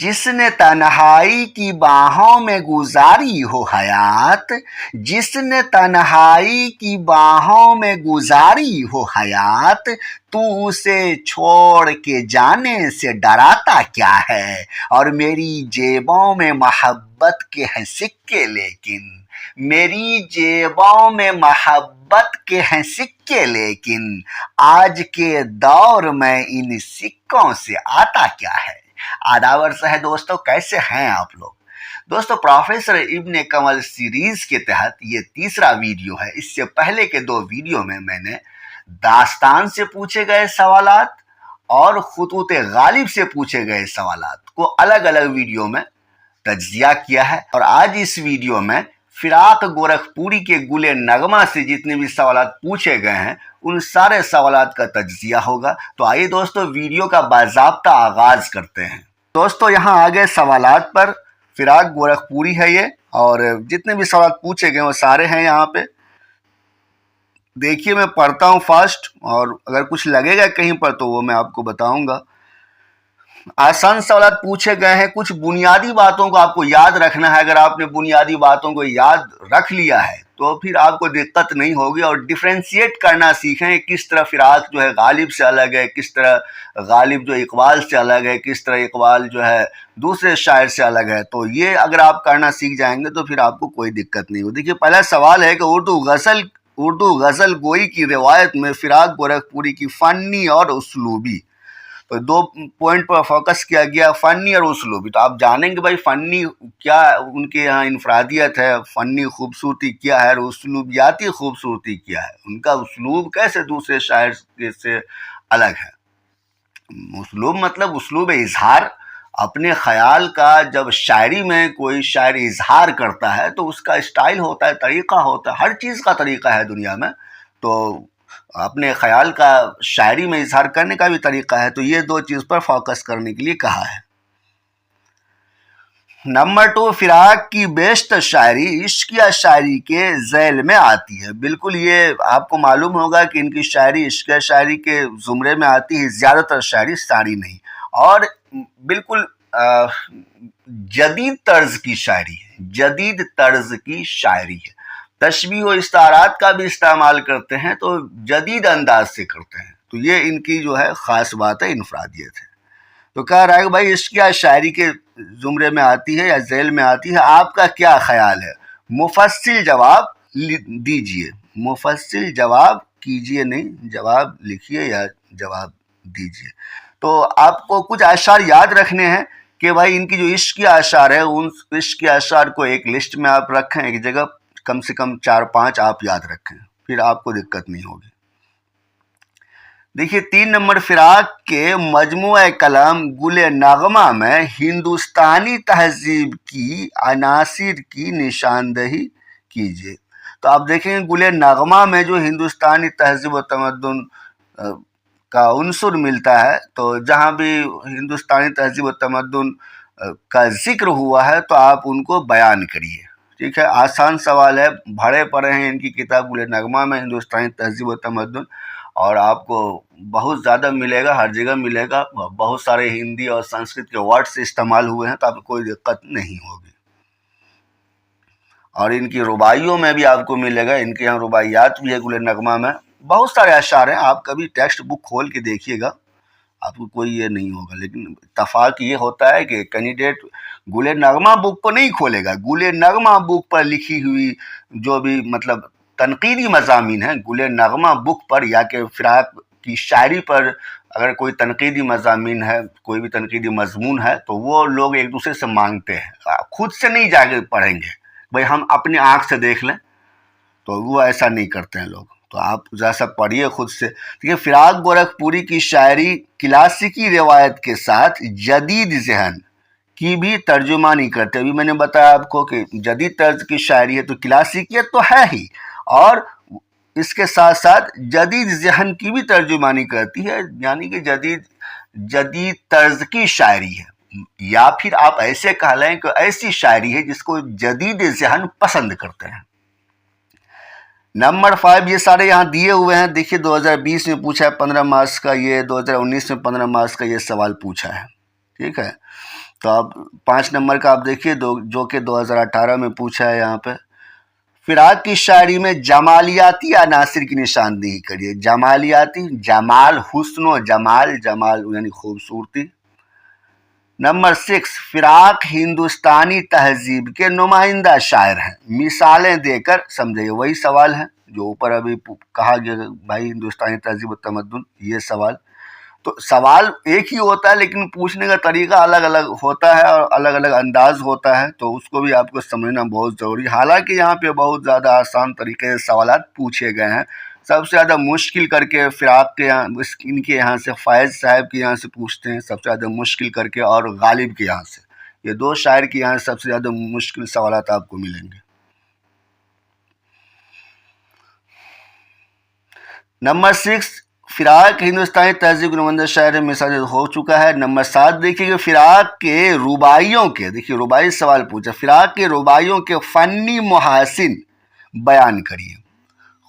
جس نے تنہائی کی باہوں میں گزاری ہو حیات، جس نے تنہائی کی باہوں میں گزاری ہو حیات، تو اسے چھوڑ کے جانے سے ڈراتا کیا ہے؟ اور میری جیبوں میں محبت کے ہیں سکے، لیکن میری جیبوں میں محبت کے ہیں سکے، لیکن آج کے دور میں ان سکوں سے آتا کیا ہے؟ آداب عرض ہے دوستو، کیسے ہیں آپ لوگ؟ دوستو، پروفیسر ابن کمل سیریز کے تحت یہ تیسرا ویڈیو ہے۔ اس سے پہلے کے 2 ویڈیو میں نے داستان سے پوچھے گئے سوالات اور خطوط غالب سے پوچھے گئے سوالات کو الگ الگ ویڈیو میں تجزیہ کیا ہے، اور آج اس ویڈیو میں فراق گورکھپوری کے گل نغمہ سے جتنے بھی سوالات پوچھے گئے ہیں ان سارے سوالات کا تجزیہ ہوگا۔ تو آئیے دوستو ویڈیو کا باضابطہ آغاز کرتے ہیں۔ دوستو یہاں آگے سوالات پر فراق گورکھپوری ہے یہ، اور جتنے بھی سوالات پوچھے گئے وہ سارے ہیں یہاں پہ۔ دیکھیے میں پڑھتا ہوں فاسٹ، اور اگر کچھ لگے گا کہیں پر تو وہ میں آپ کو بتاؤں گا۔ آسان سوالات پوچھے گئے ہیں، کچھ بنیادی باتوں کو آپ کو یاد رکھنا ہے۔ اگر آپ نے بنیادی باتوں کو یاد رکھ لیا ہے تو پھر آپ کو دقت نہیں ہوگی، اور ڈیفرینشیٹ کرنا سیکھیں، کس طرح فراق جو ہے غالب سے الگ ہے، کس طرح غالب جو اقبال سے الگ ہے، کس طرح اقبال جو ہے دوسرے شاعر سے الگ ہے۔ تو یہ اگر آپ کرنا سیکھ جائیں گے تو پھر آپ کو کوئی دقت نہیں ہوگی۔ دیکھیے پہلا سوال ہے کہ اردو غزل گوئی کی روایت میں فراق گورکھپوری کی فنی اور اسلوبی، تو 2 پوائنٹ پر فوکس کیا گیا، فنی اور اسلوبی۔ تو آپ جانیں گے بھائی فنی کیا ان کے یہاں انفرادیت ہے، فنی خوبصورتی کیا ہے، اور اسلوبیاتی خوبصورتی کیا ہے، ان کا اسلوب کیسے دوسرے شاعر سے الگ ہے۔ اسلوب مطلب اسلوب اظہار، اپنے خیال کا جب شاعری میں کوئی شاعر اظہار کرتا ہے تو اس کا اسٹائل ہوتا ہے، طریقہ ہوتا ہے، ہر چیز کا طریقہ ہے دنیا میں، تو اپنے خیال کا شاعری میں اظہار کرنے کا بھی طریقہ ہے۔ تو یہ 2 چیز پر فوکس کرنے کے لیے کہا ہے۔ نمبر 2، فراق کی بیشتر شاعری عشقیہ شاعری کے ذیل میں آتی ہے۔ بالکل یہ آپ کو معلوم ہوگا کہ ان کی شاعری عشقیہ شاعری کے زمرے میں آتی ہے، زیادہ تر شاعری ساری نہیں، اور بالکل جدید طرز کی شاعری ہے، جدید طرز کی شاعری ہے۔ تشبیہ و استعارات کا بھی استعمال کرتے ہیں تو جدید انداز سے کرتے ہیں، تو یہ ان کی جو ہے خاص بات ہے، انفرادیت ہے۔ تو کہہ رہا ہے کہ بھائی عشقیہ شاعری کے زمرے میں آتی ہے یا ذیل میں آتی ہے، آپ کا کیا خیال ہے؟ مفصل جواب دیجئے، مفصل جواب کیجئے نہیں، جواب لکھیے یا جواب دیجئے۔ تو آپ کو کچھ اشعار یاد رکھنے ہیں کہ بھائی ان کی جو عشقیہ اشعار ہے، ان عشقیہ اشعار کو ایک لسٹ میں آپ رکھیں، ایک جگہ کم سے کم 4-5 آپ یاد رکھیں، پھر آپ کو دقت نہیں ہوگی۔ دیکھیے 3 نمبر، فراق کے مجموعہ کلام گل نغمہ میں ہندوستانی تہذیب کی عناصر کی نشاندہی کیجیے۔ تو آپ دیکھیں گل نغمہ میں جو ہندوستانی تہذیب و تمدن کا عنصر ملتا ہے، تو جہاں بھی ہندوستانی تہذیب و تمدن کا ذکر ہوا ہے تو آپ ان کو بیان کریے۔ ٹھیک ہے، آسان سوال ہے، بھرے پڑے ہیں ان کی کتاب گل نغمہ میں ہندوستانی تہذیب و تمدن، اور آپ کو بہت زیادہ ملے گا، ہر جگہ ملے گا، بہت سارے ہندی اور سنسکرت کے ورڈز استعمال ہوئے ہیں، تو آپ کو کوئی دقت نہیں ہوگی۔ اور ان کی رباعیوں میں بھی آپ کو ملے گا، ان کے یہاں رباعیات بھی ہے گل نغمہ میں، بہت سارے اشعار ہیں، آپ کبھی ٹیکسٹ بک کھول کے دیکھیے گا، آپ کو کوئی یہ نہیں ہوگا۔ لیکن اتفاق یہ ہوتا ہے کہ کینڈیڈیٹ گل نغمہ بک کو نہیں کھولے گا، گل نغمہ بک پر لکھی ہوئی جو بھی مطلب تنقیدی مضامین ہیں گل نغمہ بک پر، یا کہ فراق کی شاعری پر اگر کوئی تنقیدی مضامین ہے، کوئی بھی تنقیدی مضمون ہے، تو وہ لوگ ایک دوسرے سے مانگتے ہیں، خود سے نہیں جا کے پڑھیں گے، بھائی ہم اپنے آنکھ سے دیکھ لیں، تو وہ ایسا نہیں کرتے ہیں لوگ۔ تو آپ جیسا پڑھیے خود سے۔ دیکھیے فراق گورکھپوری کی شاعری کلاسیکی روایت کے ساتھ جدید ذہن کی بھی ترجمانی کرتے۔ ابھی میں نے بتایا آپ کو کہ جدید طرز کی شاعری ہے تو کلاسیکیت تو ہے ہی، اور اس کے ساتھ ساتھ جدید ذہن کی بھی ترجمانی کرتی ہے، یعنی کہ جدید طرز کی شاعری ہے، یا پھر آپ ایسے کہہ لیں کہ ایسی شاعری ہے جس کو جدید ذہن پسند کرتے ہیں۔ نمبر 5، یہ سارے یہاں دیے ہوئے ہیں، دیکھیے 2020 میں پوچھا ہے 15 مارچ کا، یہ 2019 میں 15 مارچ کا یہ سوال پوچھا ہے، ٹھیک ہے۔ تو اب 5 نمبر کا آپ دیکھیے جو کہ 2018 میں پوچھا ہے یہاں پہ، فراق کی شاعری میں جمالیاتی عناصر کی نشاندہی کریے. جمالیاتی، جمال، حسن و جمال، جمال یعنی خوبصورتی. نمبر 6، فراق ہندوستانی تہذیب کے نمائندہ شاعر ہیں، مثالیں دے کر سمجھائیے. وہی سوال ہے جو اوپر ابھی کہا گیا بھائی ہندوستانی تہذیب و تمدن، یہ سوال. تو سوال ایک ہی ہوتا ہے لیکن پوچھنے کا طریقہ الگ الگ ہوتا ہے اور الگ الگ انداز ہوتا ہے، تو اس کو بھی آپ کو سمجھنا بہت ضروری. حالانکہ یہاں پہ بہت زیادہ آسان طریقے سے سوالات پوچھے گئے ہیں. سب سے زیادہ مشکل کر کے فراق کے یہاں، ان کے یہاں سے، فائز صاحب کے یہاں سے پوچھتے ہیں سب سے زیادہ مشکل کر کے، اور غالب کے یہاں سے. یہ 2 شاعر کے یہاں سب سے زیادہ مشکل سوالات آپ کو ملیں گے. نمبر 6، فراق ہندوستانی تہذیب کے نمائندہ شاعر مثال ہو چکا ہے. نمبر 7 دیکھیے کہ فراق کے رباعیوں کے، دیکھیے رباعی سوال پوچھا، فراق کے رباعیوں کے فنی محاسن بیان کریے.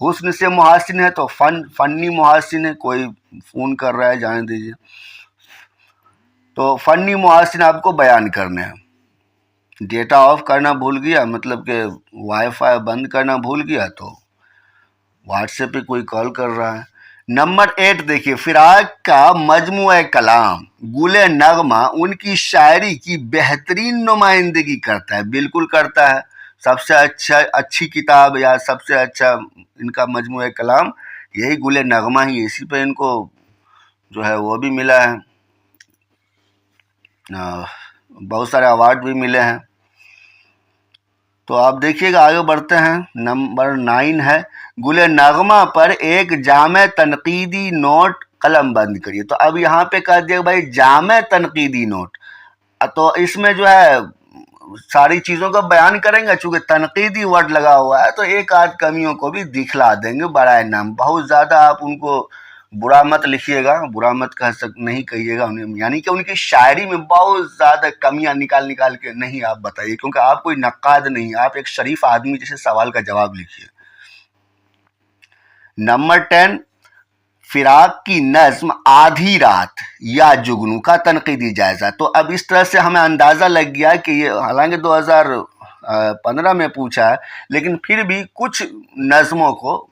حسن سے محاسن ہے تو فنی محاسن ہے. کوئی فون کر رہا ہے، جانے دیجیے. تو فنی محاسن آپ کو بیان کرنے ہیں. ڈیٹا آف کرنا بھول گیا، مطلب کہ وائی فائی بند کرنا بھول گیا تو واٹس ایپ پہ کوئی کال کر رہا ہے. نمبر 8 دیکھیے، فراق کا مجموعہ کلام گل نغمہ ان کی شاعری کی بہترین نمائندگی کرتا ہے. بالکل کرتا ہے. سب سے اچھی کتاب یا سب سے اچھا ان کا مجموعہ کلام یہی گل نغمہ ہی. اسی پہ ان کو جو ہے وہ بھی ملا ہے، بہت سارے ایوارڈ بھی ملے ہیں. تو آپ دیکھیے گا، آگے بڑھتے ہیں. نمبر 9 ہے، گل نغمہ پر ایک جامع تنقیدی نوٹ قلم بند کریے. تو اب یہاں پہ کہہ دیا بھائی جامع تنقیدی نوٹ، تو اس میں جو ہے ساری چیزوں کا بیان کریں گے. چونکہ تنقیدی ورڈ لگا ہوا ہے تو ایک آدھ کمیوں کو بھی دکھلا دیں گے برائے نام. بہت زیادہ آپ ان کو برا مت لکھیے گا، برا مت نہیں کہیے گا. یعنی کہ ان کی شاعری میں بہت زیادہ کمیاں نکال کے نہیں آپ بتائیے، کیونکہ آپ کوئی نقاد نہیں، آپ ایک شریف آدمی جیسے سوال کا جواب لکھیے. نمبر 10، فراق کی نظم آدھی رات یا جگنو کا تنقیدی جائزہ. تو اب اس طرح سے ہمیں اندازہ لگ گیا کہ یہ حالانکہ 2015 میں پوچھا ہے، لیکن پھر بھی کچھ نظموں کو،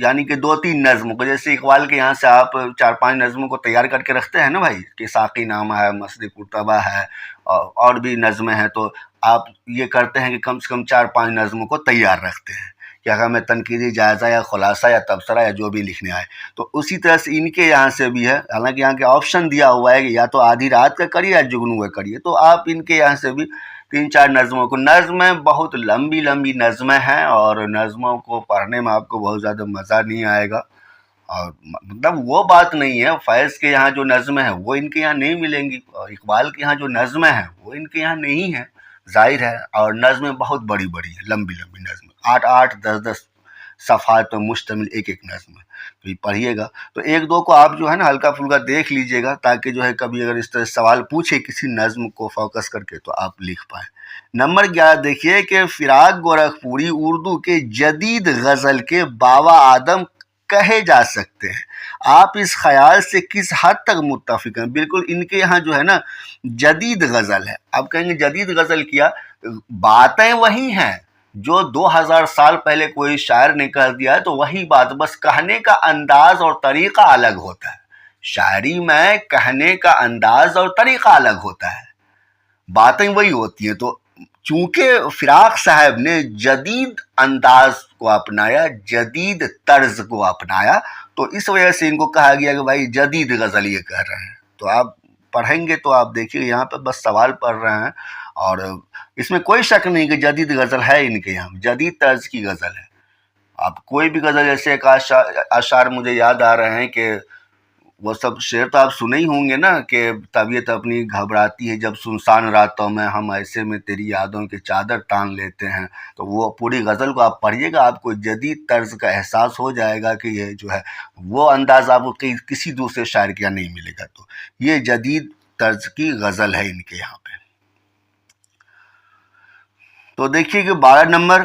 یعنی کہ 2-3 نظموں کو، جیسے اقبال کے یہاں سے آپ 4-5 نظموں کو تیار کر کے رکھتے ہیں نا بھائی، کہ ساقی نامہ ہے، مسجد قرطبہ ہے، اور بھی نظمیں ہیں. تو آپ یہ کرتے ہیں کہ کم سے کم 4-5 نظموں کو تیار رکھتے ہیں کہ اگر ہمیں تنقیدی جائزہ یا خلاصہ یا تبصرہ یا جو بھی لکھنے آئے. تو اسی طرح سے ان کے یہاں سے بھی ہے. حالانکہ یہاں کے آپشن دیا ہوا ہے کہ یا تو آدھی رات کا کریے یا جگنو کا کریے. تو آپ ان کے یہاں سے بھی 3-4 نظموں کو، نظمیں بہت لمبی نظمیں ہیں اور نظموں کو پڑھنے میں آپ کو بہت زیادہ مزہ نہیں آئے گا. اور مطلب وہ بات نہیں ہے، فیض کے یہاں جو نظمیں ہیں وہ ان کے یہاں نہیں ملیں گی، اور اقبال کے یہاں جو نظمیں ہیں وہ ان کے یہاں نہیں ہیں، ظاہر ہے. اور نظمیں بہت بڑی ہیں، لمبی نظمیں، 8-8 10-10 صفحات پر مشتمل ایک نظم ہے. تو یہ پڑھیے گا. تو 1-2 کو آپ جو ہے نا ہلکا پھلکا دیکھ لیجئے گا، تاکہ جو ہے کبھی اگر اس طرح سوال پوچھے کسی نظم کو فوکس کر کے تو آپ لکھ پائیں. نمبر 11 دیکھیے کہ فراق گورکھپوری اردو کے جدید غزل کے بابا آدم کہے جا سکتے ہیں. آپ اس خیال سے کس حد تک متفق ہیں؟ بالکل ان کے یہاں جو ہے نا جدید غزل ہے. آپ کہیں گے جدید غزل کیا؟ باتیں وہی ہیں جو 2000 سال پہلے کوئی شاعر نے کہہ دیا ہے، تو وہی بات، بس کہنے کا انداز اور طریقہ الگ ہوتا ہے. شاعری میں کہنے کا انداز اور طریقہ الگ ہوتا ہے، باتیں وہی ہوتی ہیں. تو چونکہ فراق صاحب نے جدید انداز کو اپنایا، جدید طرز کو اپنایا، تو اس وجہ سے ان کو کہا گیا کہ بھائی جدید غزل یہ کہہ رہے ہیں. تو آپ پڑھیں گے تو آپ دیکھیے یہاں پہ بس سوال پڑھ رہے ہیں، اور اس میں کوئی شک نہیں کہ جدید غزل ہے ان کے یہاں، جدید طرز کی غزل ہے. آپ کوئی بھی غزل، جیسے ایک اشعار مجھے یاد آ رہے ہیں کہ وہ سب شعر تو آپ سنے ہی ہوں گے نا، کہ طبیعت اپنی گھبراتی ہے جب سنسان راتوں میں، ہم ایسے میں تیری یادوں کے چادر تان لیتے ہیں. تو وہ پوری غزل کو آپ پڑھیے گا، آپ کو جدید طرز کا احساس ہو جائے گا کہ یہ جو ہے وہ انداز آپ کو کسی دوسرے شاعر کے یہاں نہیں ملے گا. تو یہ جدید طرز کی غزل ہے ان کے یہاں پہ. تو دیکھیے کہ 12 نمبر،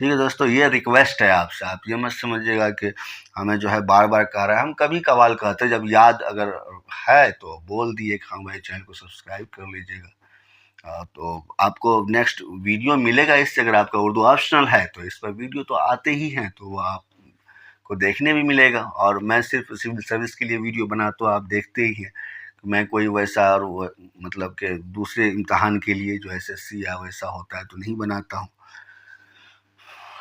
ٹھیک ہے دوستو، یہ ریکویسٹ ہے آپ سے، آپ یہ مت سمجھیے گا کہ ہمیں جو ہے بار بار کہہ رہا ہے، ہم کبھی کبھار کہتے ہیں، جب یاد اگر ہے تو بول دیے کہ ہاں بھائی چینل کو سبسکرائب کر لیجیے گا، تو آپ کو نیکسٹ ویڈیو ملے گا اس سے، اگر آپ کا اردو آپشنل ہے تو اس پر ویڈیو تو آتے ہی ہیں، تو وہ آپ کو دیکھنے بھی ملے گا، اور میں صرف سول سروس کے لیے ویڈیو بناتا ہوں، آپ دیکھتے ہی ہیں، میں کوئی ویسا اور مطلب کہ دوسرے امتحان کے لیے جو SSC یا ویسا ہوتا ہے تو نہیں بناتا ہوں۔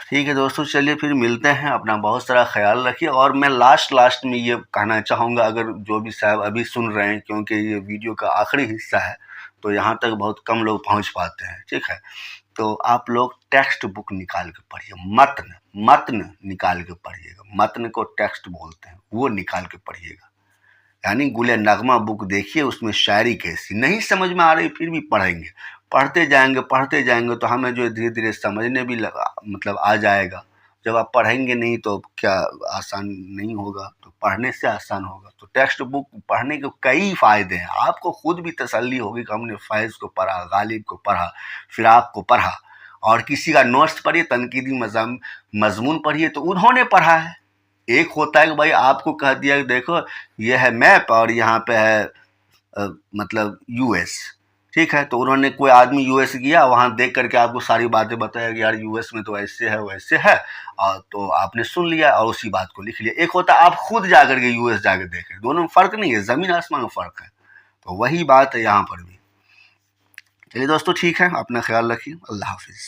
ٹھیک ہے دوستو، چلیے پھر ملتے ہیں، اپنا بہت سارا خیال رکھیے، اور میں لاسٹ میں یہ کہنا چاہوں گا، اگر جو بھی صاحب ابھی سن رہے ہیں، کیونکہ یہ ویڈیو کا آخری حصہ ہے تو یہاں تک بہت کم لوگ پہنچ پاتے ہیں، ٹھیک ہے، تو آپ لوگ ٹیکسٹ بک نکال کے پڑھیے، متن نکال کے پڑھیے گا، متن کو ٹیکسٹ بولتے ہیں، وہ نکال کے پڑھیے گا، یعنی گل نغمہ بک دیکھیے، اس میں شاعری کیسی نہیں سمجھ میں آ رہی پھر بھی پڑھیں گے، پڑھتے جائیں گے تو ہمیں جو دھیرے دھیرے سمجھنے بھی مطلب آ جائے گا، جب آپ پڑھیں گے نہیں تو کیا آسان نہیں ہوگا، تو پڑھنے سے آسان ہوگا، تو ٹیکسٹ بک پڑھنے کے کئی فائدے ہیں، آپ کو خود بھی تسلی ہوگی کہ ہم نے فیض کو پڑھا، غالب کو پڑھا، فراق کو پڑھا، اور کسی کا نوٹس پڑھیے، تنقیدی مضمون پڑھیے تو انہوں نے پڑھا ہے۔ ایک ہوتا ہے کہ بھائی آپ کو کہہ دیا کہ دیکھو یہ ہے میپ اور یہاں پہ ہے مطلب US، ٹھیک ہے، تو انہوں نے کوئی آدمی US گیا، وہاں دیکھ کر کے آپ کو ساری باتیں بتایا کہ یار US میں تو ایسے ہے ویسے ہے، اور تو آپ نے سن لیا اور اسی بات کو لکھ لیا۔ ایک ہوتا ہے آپ خود جا کر کے US جا کے دیکھیں، دونوں میں فرق نہیں ہے، زمین آسمان میں فرق ہے، تو وہی بات ہے یہاں پر بھی۔ چلیے دوستو ٹھیک ہے، اپنا خیال رکھیے، اللہ حافظ۔